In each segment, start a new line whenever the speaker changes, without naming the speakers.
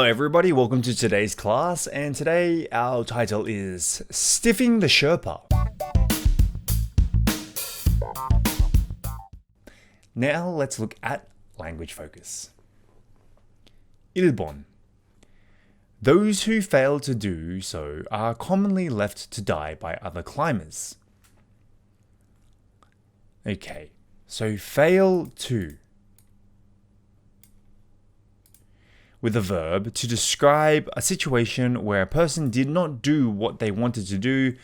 Hello everybody, welcome to today's class, and today our title is Stiffing the Sherpa. Now let's look at language focus. 1번. Those who fail to do so are commonly left to die by other climbers. Okay, so fail to. With a verb to describe a situation where a person did not do what they wanted to do,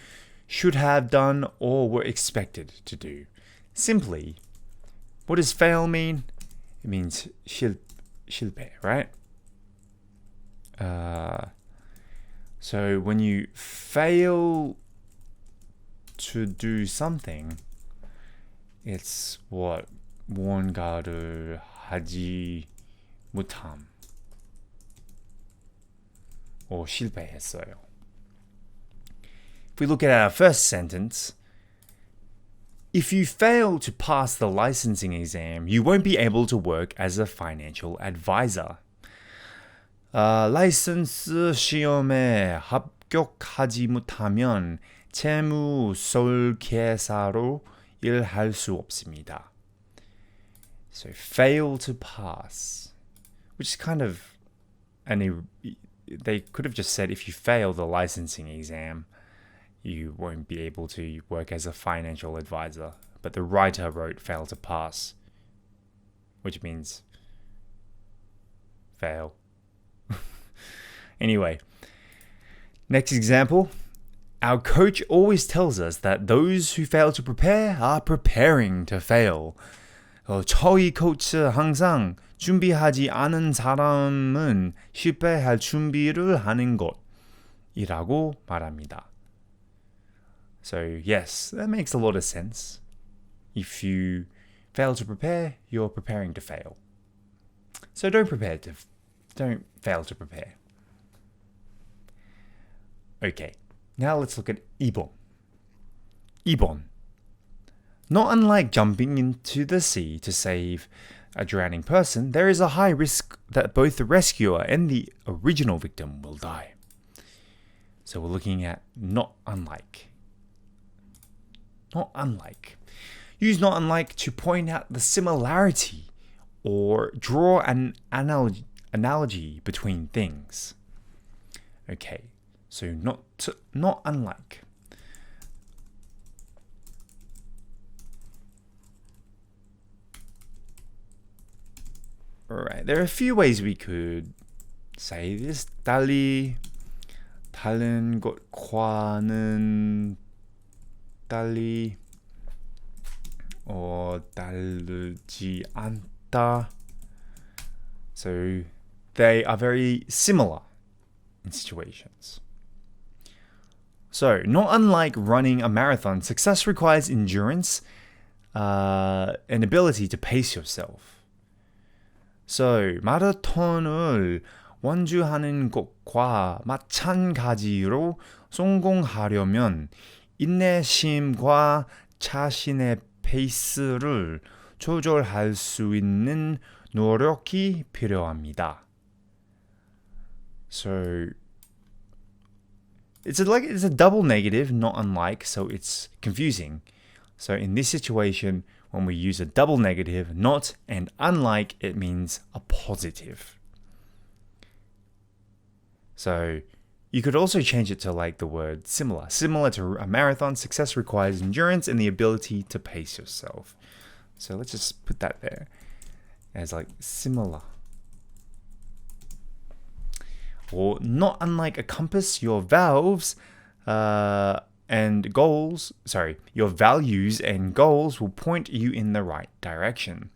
should have done, or were expected to do. Simply, what does fail mean? It means 실패, right? So when you fail to do something, it's what 무언가를 하지 못함. or 실패했어요. If we look at our first sentence, if you fail to pass the licensing exam, you won't be able to work as a financial advisor. 라이선스 시험에 합격하지 못하면 채무 설계사로 일할 수 없습니다. So fail to pass, which is kind of they could have just said if you fail the licensing exam, you won't be able to work as a financial advisor. But the writer wrote fail to pass, which means fail. Anyway, next example. Our coach always tells us that those who fail to prepare are preparing to fail. 저희 코치 항상 준비하지 않은 사람은 실패할 준비를 하는 것이라고 말합니다. So yes, that makes a lot of sense. If you fail to prepare, you're preparing to fail. So don't fail to prepare. Okay, now let's look at 2번. 2번. Not unlike jumping into the sea to save a drowning person, there is a high risk that both the rescuer and the original victim will die. So we're looking at not unlike. Not unlike. Use not unlike to point out the similarity or draw an analogy between things. Okay, so not unlike. Alright, there are a few ways we could say this. 다른 것과는 달리 or 다르지 않다. So they are very similar in situations. So, not unlike running a marathon, success requires endurance and ability to pace yourself. So, 마라톤을 완주하는 것과 마찬가지로 성공하려면 인내심과 자신의 페이스를 조절할 수 있는 노력이 필요합니다. So, it's a double negative, not unlike, so it's confusing. So in this situation, when we use a double negative, not and unlike, it means a positive. So you could also change it to like the word similar. Similar to a marathon, success requires endurance and the ability to pace yourself. So let's just put that there as like similar. Or not unlike a compass, your values and goals will point you in the right direction.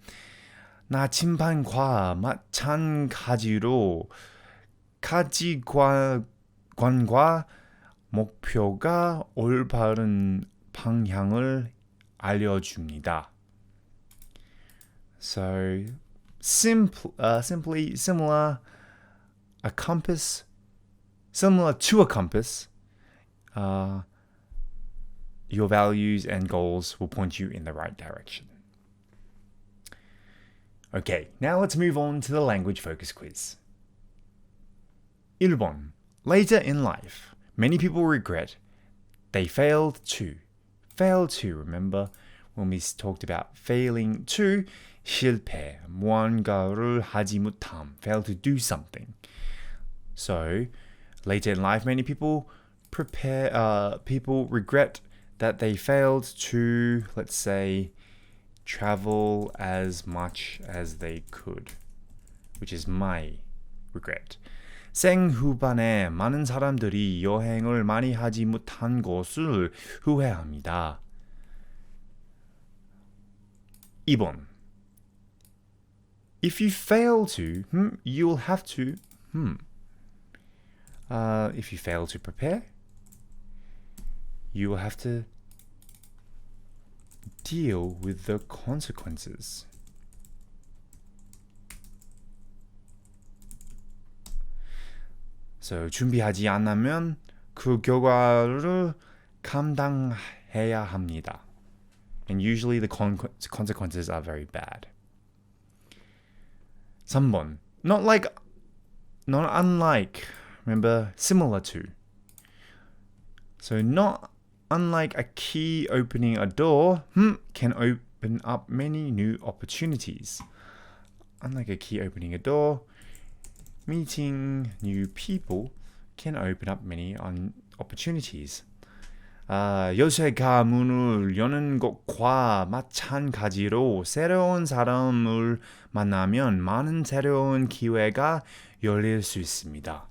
나침반과 마찬가지로 가치관과 목표가 올바른 방향을 알려줍니다. So simply similar. A compass, similar to a compass, your values and goals will point you in the right direction. Okay, now let's move on to the language focus quiz. 1번. Later in life, many people regret they failed to. Fail to, remember when we talked about failing to, 실패, 무언가를 하지 못함, fail to do something. So, later in life, many people regret that they failed to, let's say, travel as much as they could, which is my regret. 생후반에 많은 사람들이 여행을 많이 하지 못한 것을 후회합니다. 2번. If you fail to, you'll have to, if you fail to prepare, you will have to deal with the consequences. So, 준비하지 않으면 그 결과를 감당해야 합니다. And usually the consequences are very bad. 3번. Not unlike, remember, similar to. So, not unlike a key opening a door, can open up many new opportunities. Unlike a key opening a door, meeting new people can open up many opportunities. 열쇠가 문을 여는 것과 마찬가지로 새로운 사람을 만나면 많은 새로운 기회가 열릴 수 있습니다.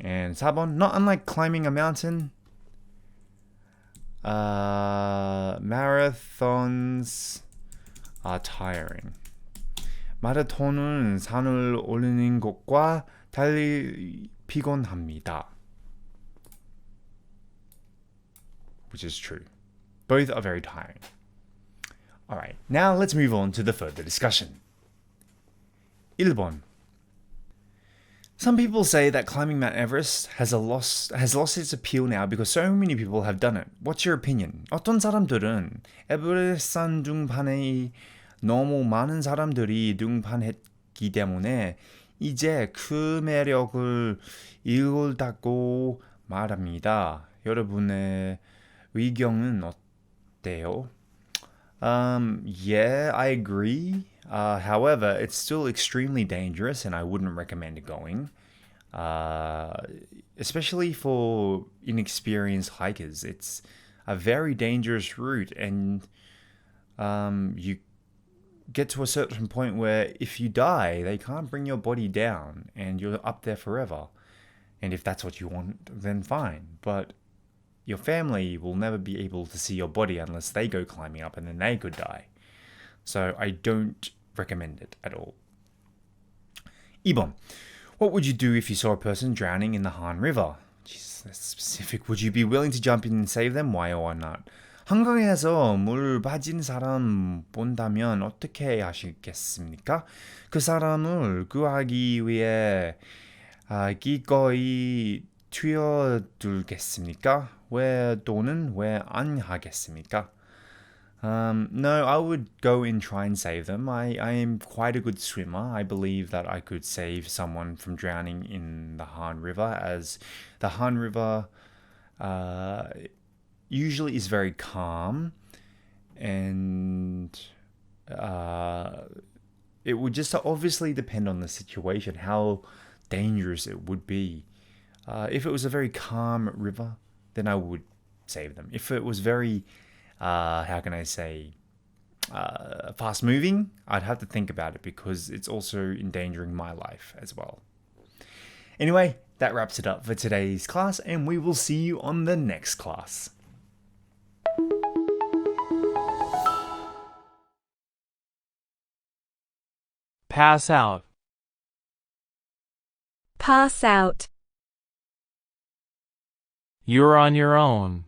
And 4번, not unlike climbing a mountain, marathons are tiring. 마라톤은 산을 오르는 것과 달리 피곤합니다. Which is true. Both are very tiring. Alright, now let's move on to the further discussion. 1번. Some people say that climbing Mount Everest has lost its appeal now because so many people have done it. What's your opinion? 어떤 사람들은 에베레스트 산 등반에 너무 많은 사람들이 등반했기 때문에 이제 그 매력을 잃었다고 말합니다. 여러분의 의견은 어때요? Yeah, I agree. However, it's still extremely dangerous and I wouldn't recommend going. Especially for inexperienced hikers. It's a very dangerous route and you get to a certain point where if you die, they can't bring your body down and you're up there forever. And if that's what you want, then fine. But your family will never be able to see your body unless they go climbing up and then they could die. So I don't recommend it at all. 2번. What would you do if you saw a person drowning in the Han River? Jesus, that's specific. Would you be willing to jump in and save them? Why or why not? 한강에서 물 빠진 사람 본다면 어떻게 하시겠습니까? 그 사람을 구하기 위해 기꺼이 뛰어들겠습니까? 왜 또는 왜 안 하겠습니까? No, I would go and try and save them. I am quite a good swimmer. I believe that I could save someone from drowning in the Han River, as the Han River usually is very calm, and it would just obviously depend on the situation, how dangerous it would be. If it was a very calm river, then I would save them. If it was very, how can I say, fast moving, I'd have to think about it because it's also endangering my life as well. Anyway, that wraps it up for today's class, and we will see you on the next class.
Pass out.
Pass out.
You're on your own.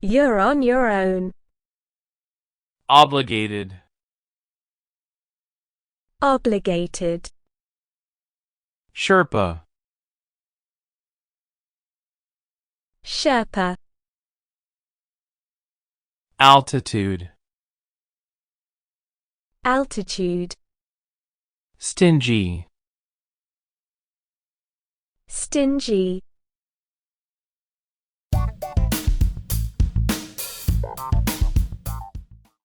You're on your own.
Obligated.
Obligated.
Sherpa.
Sherpa.
Altitude.
altitude,
Stingy.
stingy,